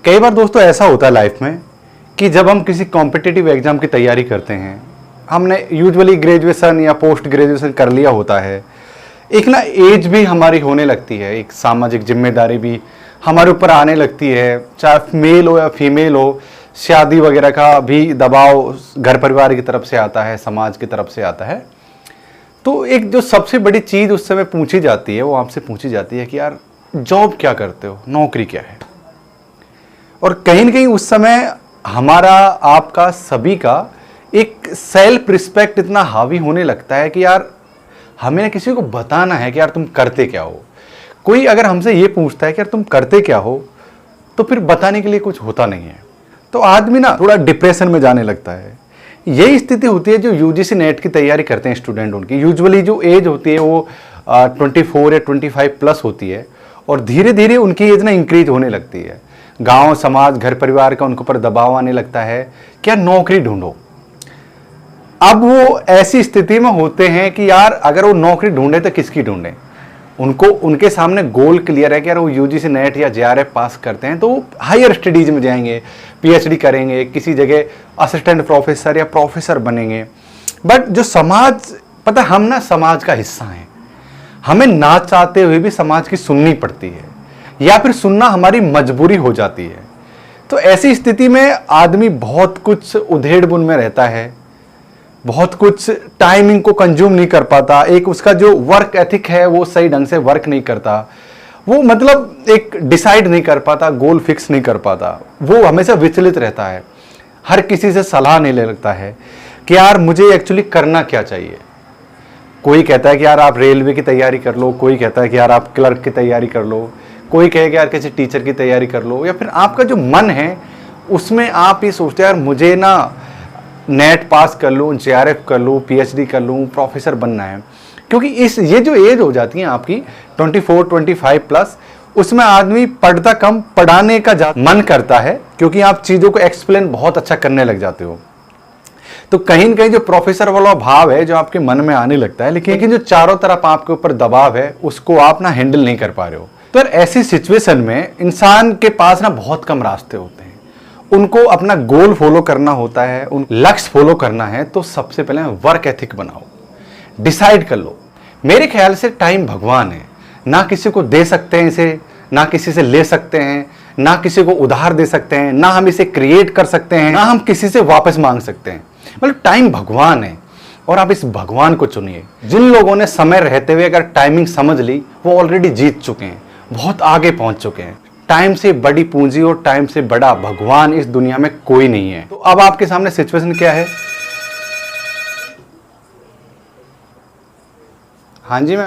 कई बार दोस्तों ऐसा होता है लाइफ में कि जब हम किसी कॉम्पिटिटिव एग्जाम की तैयारी करते हैं, हमने यूजुअली ग्रेजुएशन या पोस्ट ग्रेजुएशन कर लिया होता है, एक ना एज भी हमारी होने लगती है, एक सामाजिक जिम्मेदारी भी हमारे ऊपर आने लगती है, चाहे मेल हो या फीमेल हो, शादी वगैरह का भी दबाव घर परिवार की तरफ से आता है, समाज की तरफ से आता है। तो एक जो सबसे बड़ी चीज़ उस समय पूछी जाती है, वो आपसे पूछी जाती है कि यार जॉब क्या करते हो, नौकरी क्या है। और कहीं ना कहीं उस समय हमारा, आपका, सभी का एक सेल्फ रिस्पेक्ट इतना हावी होने लगता है कि यार हमें ना किसी को बताना है कि यार तुम करते क्या हो। कोई अगर हमसे ये पूछता है कि यार तुम करते क्या हो, तो फिर बताने के लिए कुछ होता नहीं है, तो आदमी ना थोड़ा डिप्रेशन में जाने लगता है। यही स्थिति होती है जो यूजीसी नेट की तैयारी करते हैं स्टूडेंट। उनकी यूजुअली जो एज होती है वो 24 या 25 प्लस होती है, और धीरे धीरे उनकी एज ना इंक्रीज होने लगती है। गांव, समाज, घर परिवार का उनके ऊपर दबाव आने लगता है कि यार नौकरी ढूंढो। अब वो ऐसी स्थिति में होते हैं कि यार अगर वो नौकरी ढूंढे तो किसकी ढूंढे। उनको, उनके सामने गोल क्लियर है कि यार वो यूजीसी नेट या जेआरएफ पास करते हैं तो वो हायर स्टडीज में जाएंगे, पीएचडी करेंगे, किसी जगह असिस्टेंट प्रोफेसर या प्रोफेसर बनेंगे। बट जो समाज, पता, हम ना समाज का हिस्सा हैं, हमें ना चाहते हुए भी समाज की सुननी पड़ती है, या फिर सुनना हमारी मजबूरी हो जाती है। तो ऐसी स्थिति में आदमी बहुत कुछ उधेड़-बुन में रहता है, बहुत कुछ टाइमिंग को कंज्यूम नहीं कर पाता, एक उसका जो वर्क एथिक है वो सही ढंग से वर्क नहीं करता, वो मतलब एक डिसाइड नहीं कर पाता, गोल फिक्स नहीं कर पाता, वो हमेशा विचलित रहता है, हर किसी से सलाह नहीं ले लगता है कि यार मुझे एक्चुअली करना क्या चाहिए। कोई कहता है कि यार आप रेलवे की तैयारी कर लो, कोई कहता है कि यार आप क्लर्क की तैयारी कर लो, कोई कहे कि यार किसी टीचर की तैयारी कर लो, या फिर आपका जो मन है उसमें आप ये सोचते हैं यार मुझे ना नेट पास कर लूँ, जेआरएफ कर लूँ, पीएचडी कर लूँ, प्रोफेसर बनना है। क्योंकि ये जो एज हो जाती है आपकी 24, 25 प्लस, उसमें आदमी पढ़ता कम, पढ़ाने का ज़्यादा मन करता है, क्योंकि आप चीज़ों को एक्सप्लेन बहुत अच्छा करने लग जाते हो। तो कहीं न कहीं जो प्रोफेसर वाला भाव है जो आपके मन में आने लगता है, लेकिन जो चारों तरफ आपके ऊपर दबाव है उसको आप ना हैंडल नहीं कर पा रहे हो। तो ऐसी सिचुएशन में इंसान के पास ना बहुत कम रास्ते होते हैं। उनको अपना गोल फॉलो करना होता है, उन लक्ष्य फॉलो करना है, तो सबसे पहले वर्क एथिक बनाओ, डिसाइड कर लो। मेरे ख्याल से टाइम भगवान है, ना किसी को दे सकते हैं इसे, ना किसी से ले सकते हैं, ना किसी को उधार दे सकते हैं, ना हम इसे क्रिएट कर सकते हैं, ना हम किसी से वापस मांग सकते हैं। मतलब टाइम भगवान है, और आप इस भगवान को चुनिए। जिन लोगों ने समय रहते हुए अगर टाइमिंग समझ ली, वो ऑलरेडी जीत चुके हैं, बहुत आगे पहुंच चुके हैं। टाइम से बड़ी पूंजी और टाइम से बड़ा भगवान इस दुनिया में कोई नहीं है। तो अब आपके सामने सिचुएशन क्या है? हाँ जी मैम।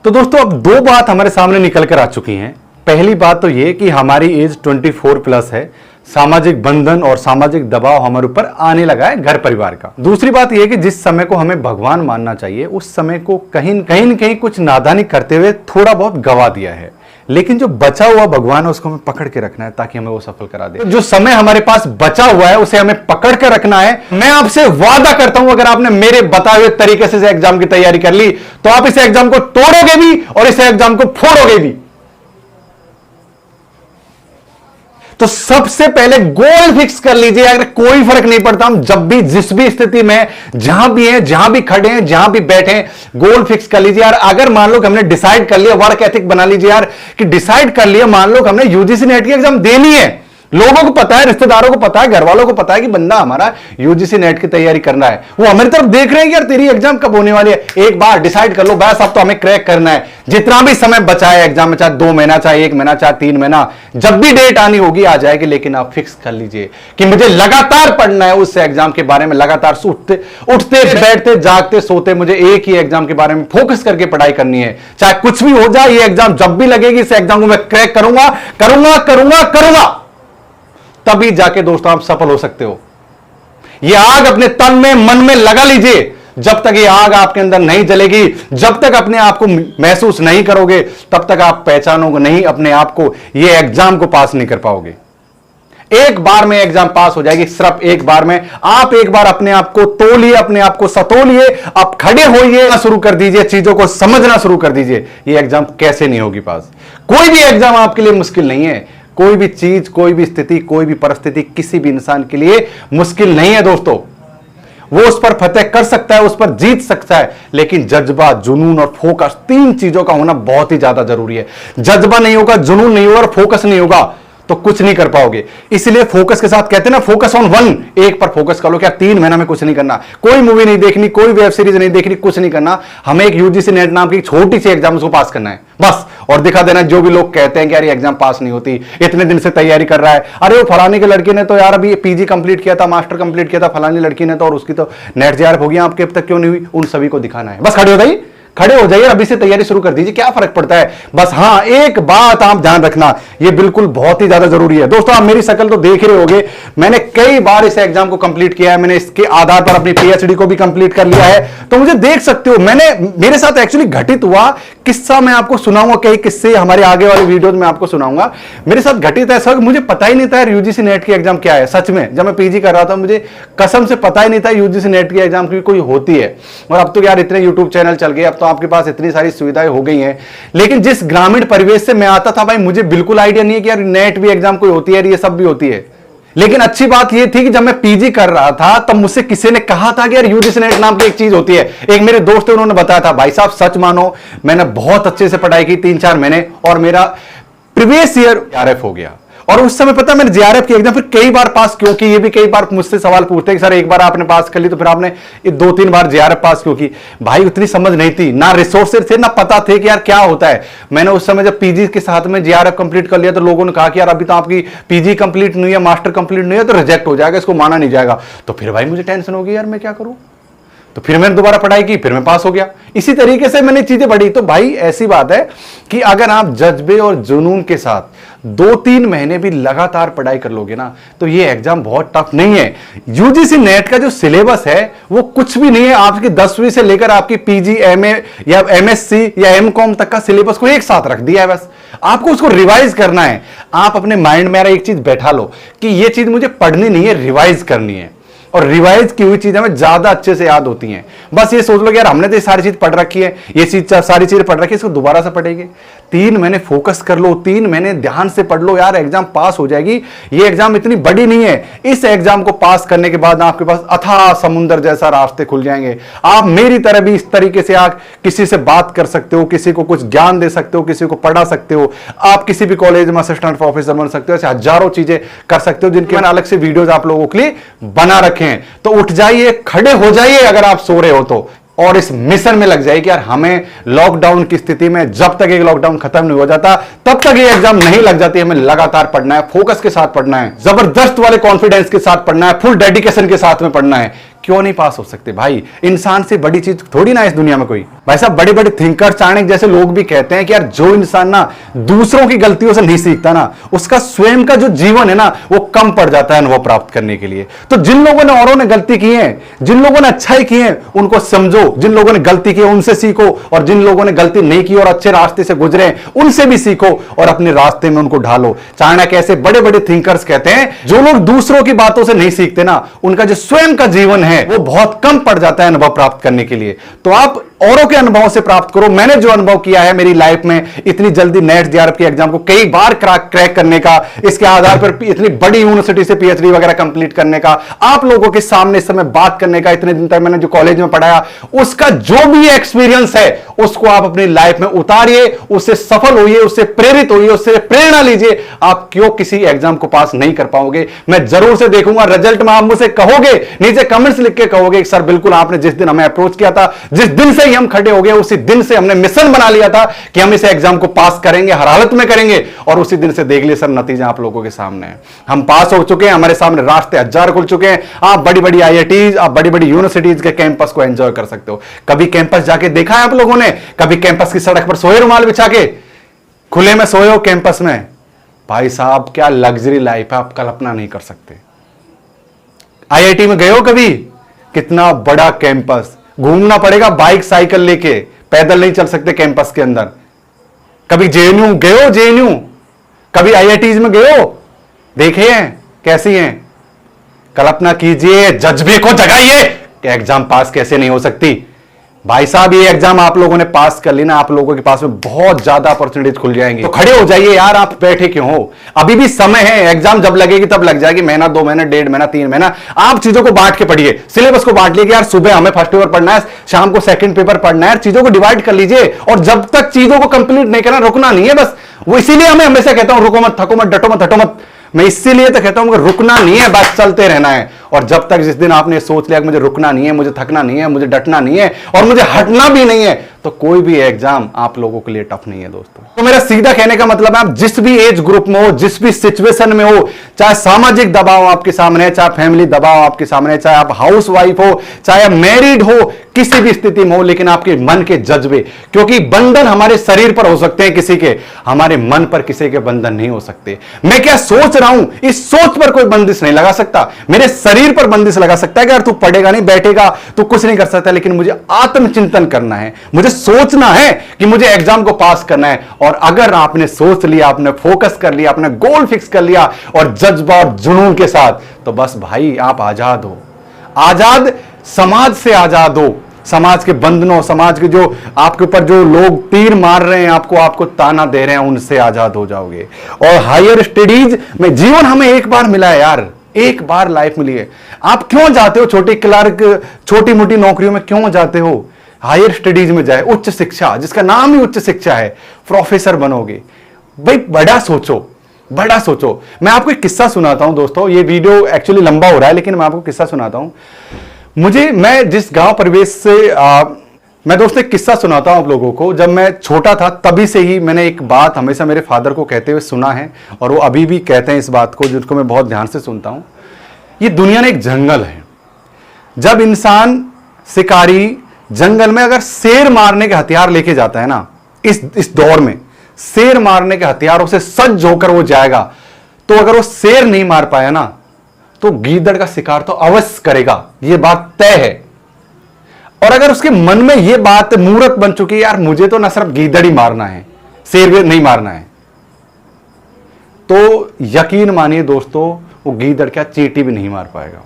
तो दोस्तों अब दो बात हमारे सामने निकल कर आ चुकी हैं। पहली बात तो ये कि हमारी एज 24 प्लस है, सामाजिक बंधन और सामाजिक दबाव हमारे ऊपर आने लगा है घर परिवार का। दूसरी बात यह कि जिस समय को हमें भगवान मानना चाहिए, उस समय को कहीं न कहीं कुछ नादानी करते हुए थोड़ा बहुत गवा दिया है। लेकिन जो बचा हुआ भगवान है उसको हमें पकड़ के रखना है ताकि हमें वो सफल करा दे। तो जो समय हमारे पास बचा हुआ है उसे हमें पकड़ कर रखना है। मैं आपसे वादा करता हूं, अगर आपने मेरे बताए हुए तरीके से इस एग्जाम की तैयारी कर ली तो आप इस एग्जाम को तोड़ोगे भी और इस एग्जाम को फोड़ोगे भी। तो सबसे पहले गोल फिक्स कर लीजिए। अगर कोई फर्क नहीं पड़ता, हम जब भी, जिस भी स्थिति में, जहां भी हैं, जहां भी खड़े हैं, जहां भी बैठे हैं, गोल फिक्स कर लीजिए यार। अगर मान लो कि हमने डिसाइड कर लिया, वर्क एथिक बना लीजिए यार कि डिसाइड कर लिया, मान लो कि हमने यूजीसी नेट की एग्जाम देनी है। लोगों को पता है, रिश्तेदारों को पता है, घर वालों को पता है कि बंदा हमारा यूजीसी नेट की तैयारी करना है। वो हमारी तरफ देख रहे हैं कि यार तेरी एग्जाम कब होने वाली है, एक बार डिसाइड कर लो, बस अब तो हमें क्रैक करना है। जितना भी समय बचा है एग्जाम में, चाहे 2 महीना, चाहे 1 महीना, चाहे 3 महीना, जब भी डेट आनी होगी आ जाएगी। लेकिन आप फिक्स कर लीजिए कि मुझे लगातार पढ़ना है उस एग्जाम के बारे में, लगातार उठते बैठते जागते सोते मुझे एक ही एग्जाम के बारे में फोकस करके पढ़ाई करनी है। चाहे कुछ भी हो जाए, ये एग्जाम जब भी लगेगी इस एग्जाम को मैं क्रैक करूंगा करूंगा करूंगा करूंगा। तभी जाके दोस्तों आप सफल हो सकते हो। ये आग अपने तन में, मन में लगा लीजिए। जब तक ये आग आपके अंदर नहीं जलेगी, जब तक अपने आप को महसूस नहीं करोगे, तब तक आप पहचानोगे नहीं अपने आप को, ये एग्जाम को पास नहीं कर पाओगे। एक बार में एग्जाम पास हो जाएगी, सिर्फ एक बार में। आप एक बार अपने आप को तोलिए, अपने आप को सतोलिए, आप खड़े होइए, शुरू कर दीजिए, चीजों को समझना शुरू कर दीजिए। ये एग्जाम कैसे नहीं होगी पास? कोई भी एग्जाम आपके लिए मुश्किल नहीं है। कोई भी चीज, कोई भी स्थिति, कोई भी परिस्थिति किसी भी इंसान के लिए मुश्किल नहीं है दोस्तों। वो उस पर फतेह कर सकता है, उस पर जीत सकता है, लेकिन जज्बा, जुनून और फोकस, तीन चीजों का होना बहुत ही ज्यादा जरूरी है। जज्बा नहीं होगा, जुनून नहीं होगा और फोकस नहीं होगा तो कुछ नहीं कर पाओगे। इसलिए फोकस के साथ कहते हैं ना, फोकस ऑन वन, एक पर फोकस कर लो। क्या 3 महीना में कुछ नहीं करना, कोई मूवी नहीं देखनी, कोई वेब सीरीज नहीं देखनी, कुछ नहीं करना। हमें एक यूजीसी नेट नाम की छोटी सी एग्जाम उसको पास करना है बस, और दिखा देना। जो भी लोग कहते हैं कि यार ये एग्जाम पास नहीं होती, इतने दिन से तैयारी कर रहा है, अरे वो फलानी के लड़के ने तो यार अभी पीजी कंप्लीट किया था, मास्टर कंप्लीट किया था, फलानी लड़की ने तो, और उसकी तो नेट जेआरएफ हो गया, आपके अब तक क्यों नहीं हुई? उन सभी को दिखाना है। बस खड़े हो जाइए, खड़े हो जाइए, अभी से तैयारी शुरू कर दीजिए, क्या फर्क पड़ता है? बस हाँ, एक बात आप ध्यान रखना, ये बिल्कुल बहुत ही ज्यादा जरूरी है। दोस्तों आप मेरी शक्ल तो देख रहे होंगे, मैंने कई बार इस एग्जाम को कंप्लीट किया है, मैंने इसके आधार पर अपनी पीएचडी को भी कंप्लीट कर लिया है, तो मुझे देख सकते हो। मेरे साथ एक्चुअली घटित हुआ किस्सा मैं आपको सुनाऊंगा, कई किस्से हमारे आगे वाले वीडियोज में आपको सुनाऊंगा। मेरे साथ घटित है सर, मुझे पता ही नहीं था यूजीसी नेट की एग्जाम क्या है। सच में जब मैं पीजी कर रहा था, मुझे कसम से पता ही नहीं था यूजीसी नेट की एग्जाम की कोई होती है। और अब तो यार इतने यूट्यूब चैनल चल गए, अब तो आपके पास इतनी सारी सुविधाएं हो गई हैं। लेकिन जिस ग्रामीण परिवेश से मैं आता था भाई, मुझे बिल्कुल आइडिया नहीं है कि यार नेट भी एग्जाम कोई होती है, ये सब भी होती है। लेकिन अच्छी बात यह थी कि जब मैं पीजी कर रहा था तब मुझसे किसी ने कहा था कि यार यूजीसी नेट नाम की एक चीज होती है। एक मेरे दोस्त थे, उन्होंने बताया था। भाई साहब सच मानो, मैंने बहुत अच्छे से पढ़ाई की 3-4 महीने, और मेरा प्रीवियस ईयर जेआरएफ हो गया। और उस समय पता मैंने जेआरएफ की एग्जाम फिर कई बार पास क्यों की, ये भी कई बार मुझसे सवाल पूछते हैं कि सर एक बार आपने पास कर ली तो फिर आपने 2-3 बार जेआरएफ पास क्यों की? भाई उतनी समझ नहीं थी, ना रिसोर्सेज थे, ना पता थे कि यार क्या होता है। मैंने उस समय जब पीजी के साथ में जेआरएफ कंप्लीट कर लिया तो लोगों ने कहा कि यार अभी तो आपकी पीजी कंप्लीट नहीं है, मास्टर कंप्लीट नहीं है, तो रिजेक्ट हो जाएगा, इसको माना नहीं जाएगा। तो फिर भाई मुझे टेंशन होगी, यार मैं क्या करूं? तो फिर मैंने दोबारा पढ़ाई की, फिर मैं पास हो गया। इसी तरीके से मैंने चीजें बढ़ी। तो भाई ऐसी बात है कि अगर आप जज्बे और जुनून के साथ 2-3 महीने भी लगातार पढ़ाई कर लोगे ना, तो ये एग्जाम बहुत टफ नहीं है। यूजीसी नेट का जो सिलेबस है वो कुछ भी नहीं है। आपकी 10वीं से लेकर आपकी पीजी, एमए या एमएससी या एमकॉम तक का सिलेबस को एक साथ रख दिया है। बस आपको उसको रिवाइज करना है। आप अपने माइंड में एक चीज बैठा लो कि ये चीज मुझे पढ़नी नहीं है, रिवाइज करनी है। और रिवाइज की हुई चीजें हमें ज्यादा अच्छे से याद होती हैं। बस ये सोच लो कि यार हमने तो ये सारी चीज पढ़ रखी है, ये चीज सारी चीजें पढ़ रखी है, इसको दोबारा से पढ़ेंगे। 3 महीने फोकस कर लो, 3 महीने ध्यान से पढ़ लो, यार एग्जाम पास हो जाएगी। ये एग्जाम इतनी बड़ी नहीं है। इस एग्जाम को पास करने के बाद आपके पास अथाह समुद्र जैसा रास्ते खुल जाएंगे। आप मेरी तरह भी इस तरीके से आप किसी से बात कर सकते हो, किसी को कुछ ज्ञान दे सकते हो, किसी को पढ़ा सकते हो। आप किसी भी कॉलेज में असिस्टेंट प्रोफेसर बन सकते हो। ऐसे हजारों चीजें कर सकते हो जिनके मैंने अलग से वीडियोज आप लोगों के लिए बना रखे हैं। तो उठ जाइए, खड़े हो जाइए अगर आप सो रहे हो तो, और इस मिशन में लग जाए कि यार हमें लॉकडाउन की स्थिति में, जब तक एक लॉकडाउन खत्म नहीं हो जाता तब तक ये एग्जाम नहीं लग जाती। हमें लगातार पढ़ना है, फोकस के साथ पढ़ना है, जबरदस्त वाले कॉन्फिडेंस के साथ पढ़ना है, फुल डेडिकेशन के साथ में पढ़ना है। क्यों नहीं पास हो सकते भाई? इंसान से बड़ी चीज थोड़ी ना इस दुनिया में कोई। भाई साहब बड़े बड़े थिंकर, चाणक्य जैसे लोग भी कहते हैं कि यार जो इंसान ना दूसरों की गलतियों से नहीं सीखता ना, उसका स्वयं का जो जीवन है ना वो कम पड़ जाता है अनुभव प्राप्त करने के लिए। तो जिन लोगों ने, औरों ने गलती की है, जिन लोगों ने अच्छाई की है उनको समझो, जिन लोगों ने गलती की है उनसे सीखो, और जिन लोगों ने गलती नहीं की और अच्छे रास्ते से गुजरे उनसे भी सीखो और अपने रास्ते में उनको ढालो। चाणक्य ऐसे बड़े बड़े थिंकर्स कहते हैं जो लोग दूसरों की बातों से नहीं सीखते ना, उनका जो स्वयं का जीवन है वो बहुत कम पड़ जाता है अनुभव प्राप्त करने के लिए। तो आप औरों के अनुभवों से प्राप्त करो। मैंने जो अनुभव किया है मेरी लाइफ में, इतनी जल्दी नेट जेआरएफ की एग्जाम को कई बार क्रैक करने का, इसके आधार पर इतनी बड़ी यूनिवर्सिटी से पीएचडी वगैरह कंप्लीट करने का, आप लोगों के सामने इस समय बात करने का, इतने दिन तक मैंने जो कॉलेज में पढ़ाया उसका जो भी एक्सपीरियंस है उसको आप अपनी लाइफ में उतारिए, उससे सफल होइए, उससे प्रेरित होइए, उससे प्रेरणा लीजिए। आप क्यों किसी एग्जाम को पास नहीं कर पाओगे? मैं जरूर से देखूंगा रिजल्ट में। आप मुझसे कहोगे, नीचे कमेंट्स लिख के कहोगे सर बिल्कुल आपने जिस दिन हमें अप्रोच किया था, जिस दिन से ही हम खड़े हो गए, उसी दिन से हमने मिशन बना लिया था कि हम इस एग्जाम को पास करेंगे, हर हालत में करेंगे। और उसी दिन से देख लिए सर नतीजा आप लोगों के सामने है। हम पास हो चुके हैं, हमारे सामने रास्ते हजार खुल चुके हैं। आप बड़ी बड़ी आईआईटीज, आप बड़ी बड़ी यूनिवर्सिटीज के कैंपस को एंजॉय कर सकते हो। कभी कैंपस जाके देखा है आप लोगों ने? कभी कैंपस की सड़क पर सोए रुमाल बिछा के, खुले में सोए हो कैंपस में? भाई साहब क्या लग्जरी लाइफ है, आप कल्पना नहीं कर सकते। आईआईटी में गए हो कभी? कितना बड़ा कैंपस, घूमना पड़ेगा बाइक साइकिल लेके, पैदल नहीं चल सकते कैंपस के अंदर। कभी जेएनयू गए हो? जेएनयू कभी आईआईटीज में गए हो? देखे हैं कैसी हैं? कल्पना कीजिए, जज्बे को जगाइए कि एग्जाम पास कैसे नहीं हो सकती। भाई साहब, ये एग्जाम आप लोगों ने पास कर ली ना, आप लोगों के पास में बहुत ज्यादा अपॉर्चुनिटीज खुल जाएंगी। तो खड़े हो जाइए यार, आप बैठे क्यों हो? अभी भी समय है, एग्जाम जब लगेगी तब लग जाएगी, महीना, 2 महीना, 1.5 महीना, 3 महीना। आप चीजों को बांट के पढ़िए, सिलेबस को बांट लीजिए यार। सुबह हमें फर्स्ट पेपर पढ़ना है, शाम को सेकंड पेपर पढ़ना है, चीजों को डिवाइड कर लीजिए। और जब तक चीजों को कंप्लीट नहीं करना, रुकना नहीं है बस। वो इसीलिए हमें हमेशा कहता हूं, रुको मत, थको मत, डटो मत, हटो मत। मैं इसीलिए तो कहता हूं कि रुकना नहीं है, बस चलते रहना है। और जब तक जिस दिन आपने सोच लिया कि मुझे रुकना नहीं है, मुझे थकना नहीं है, मुझे डटना नहीं है और मुझे हटना भी नहीं है, तो कोई भी एग्जाम आप लोगों के लिए टफ नहीं है दोस्तों। तो मेरा सीधा कहने का मतलब है, आप जिस भी एज ग्रुप में हो, जिस भी सिचुएशन में हो, चाहे सामाजिक दबाव आपके सामने है, चाहे फैमिली दबाव आपके सामने है, चाहे आप हाउस वाइफ हो, चाहे आप मैरिड हो, किसी भी स्थिति में हो, लेकिन आपके मन के जज्बे, क्योंकि बंधन हमारे शरीर पर हो सकते हैं किसी के, हमारे मन पर किसी के बंधन नहीं हो सकते। मैं क्या सोच रहा हूं, इस सोच पर कोई बंदिश नहीं लगा सकता। मेरे शरीर पर बंदिश लगा सकता है कि यार तू पढ़ेगा नहीं, बैठेगा, तू कुछ नहीं कर सकता, लेकिन मुझे आत्मचिंतन करना है, मुझे सोचना है कि मुझे एग्जाम को पास करना है। और अगर आपने सोच लिया, आपने फोकस कर लिया, आपने गोल फिक्स कर लिया और जज्बा और जुनून के साथ, तो बस भाई आप आजाद हो। आजाद, समाज से आजाद हो, समाज के बंधनों, समाज के जो आपके ऊपर जो लोग तीर मार रहे हैं, आपको ताना दे रहे हैं, उनसे आजाद हो जाओगे। और हायर स्टडीज में, जीवन हमें एक बार मिला है यार, एक बार लाइफ मिली है। आप क्यों जाते हो छोटे क्लर्क, छोटी मोटी नौकरियों में क्यों जाते हो? हायर स्टडीज में जाए, उच्च शिक्षा, जिसका नाम ही उच्च शिक्षा है, प्रोफेसर बनोगे। भाई बड़ा सोचो, बड़ा सोचो। मैं आपको एक किस्सा सुनाता हूं दोस्तों, ये वीडियो एक्चुअली लंबा हो रहा है, लेकिन मैं आपको किस्सा सुनाता हूं। मैं जिस गांव परिवेश से मैं दोस्तों एक किस्सा सुनाता हूं आप लोगों को। जब मैं छोटा था तभी से ही मैंने एक बात हमेशा मेरे फादर को कहते हुए सुना है, और वो अभी भी कहते हैं इस बात को, जिसको मैं बहुत ध्यान से सुनता हूं। ये दुनिया में एक जंगल है। जब इंसान, शिकारी जंगल में अगर शेर मारने के हथियार लेके जाता है ना, इस दौर में शेर मारने के हथियारों से सज्ज होकर वो जाएगा, तो अगर वो शेर नहीं मार पाया ना, तो गीदड़ का शिकार तो अवश्य करेगा, ये बात तय है। और अगर उसके मन में ये बात मूर्त बन चुकी है, यार मुझे तो ना सिर्फ गीदड़ ही मारना है, शेर नहीं मारना है, तो यकीन मानिए दोस्तों, वो गीदड़ क्या चींटी भी नहीं मार पाएगा।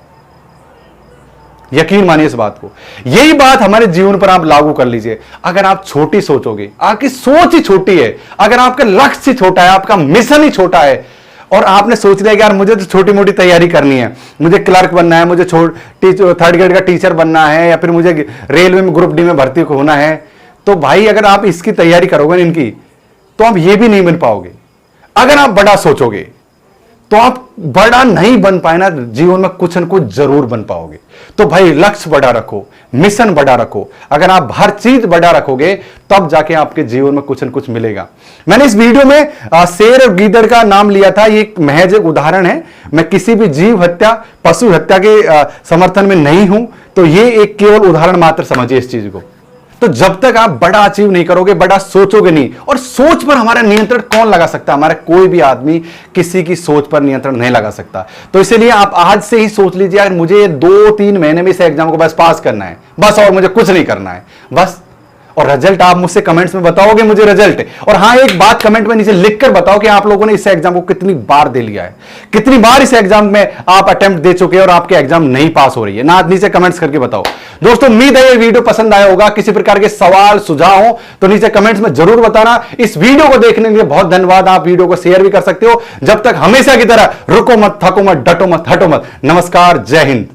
यकीन मानिए इस बात को। यही बात हमारे जीवन पर आप लागू कर लीजिए। अगर आप छोटी सोचोगे, आपकी सोच ही छोटी है, अगर आपका लक्ष्य छोटा है, आपका मिशन ही छोटा है, और आपने सोच लिया कि यार मुझे तो छोटी मोटी तैयारी करनी है, मुझे क्लर्क बनना है, मुझे 3rd ग्रेड का टीचर बनना है, या फिर मुझे रेलवे में ग्रुप डी में भर्ती होना है, तो भाई अगर आप इसकी तैयारी करोगे इनकी, तो आप ये भी नहीं बन पाओगे। अगर आप बड़ा सोचोगे तो आप बड़ा नहीं बन पाए ना, जीवन में कुछ न कुछ जरूर बन पाओगे। तो भाई लक्ष्य बड़ा रखो, मिशन बड़ा रखो। अगर आप हर चीज बड़ा रखोगे, तब जाके आपके जीवन में कुछ न कुछ मिलेगा। मैंने इस वीडियो में शेर और गीदड़ का नाम लिया था, ये एक महज एक उदाहरण है। मैं किसी भी जीव हत्या, पशु हत्या के समर्थन में नहीं हूं, तो ये एक केवल उदाहरण मात्र समझिए इस चीज को। तो जब तक आप बड़ा अचीव नहीं करोगे, बड़ा सोचोगे नहीं, और सोच पर हमारा नियंत्रण कौन लगा सकता है? हमारा कोई भी आदमी किसी की सोच पर नियंत्रण नहीं लगा सकता। तो इसलिए आप आज से ही सोच लीजिए, यार मुझे 2-3 महीने में इस एग्जाम को बस पास करना है, बस, और मुझे कुछ नहीं करना है बस। और रिजल्ट आप मुझसे कमेंट्स में बताओगे मुझे रिजल्ट। और हाँ, एक बात कमेंट में नीचे लिखकर बताओ कि आप लोगों ने इस एग्जाम को कितनी बार दे लिया है, कितनी बार इस एग्जाम में आप अटेम्प्ट दे चुके हैं और आपके एग्जाम नहीं पास हो रही है ना, नीचे कमेंट्स करके बताओ। दोस्तों उम्मीद है ये वीडियो पसंद आया होगा। किसी प्रकार के सवाल सुझाव हो तो नीचे कमेंट्स में जरूर बताना। इस वीडियो को देखने के लिए बहुत धन्यवाद। आप वीडियो को शेयर भी कर सकते हो। जब तक हमेशा की तरह रुको मत, थको मत, डटो मत, हटो मत। नमस्कार, जय हिंद।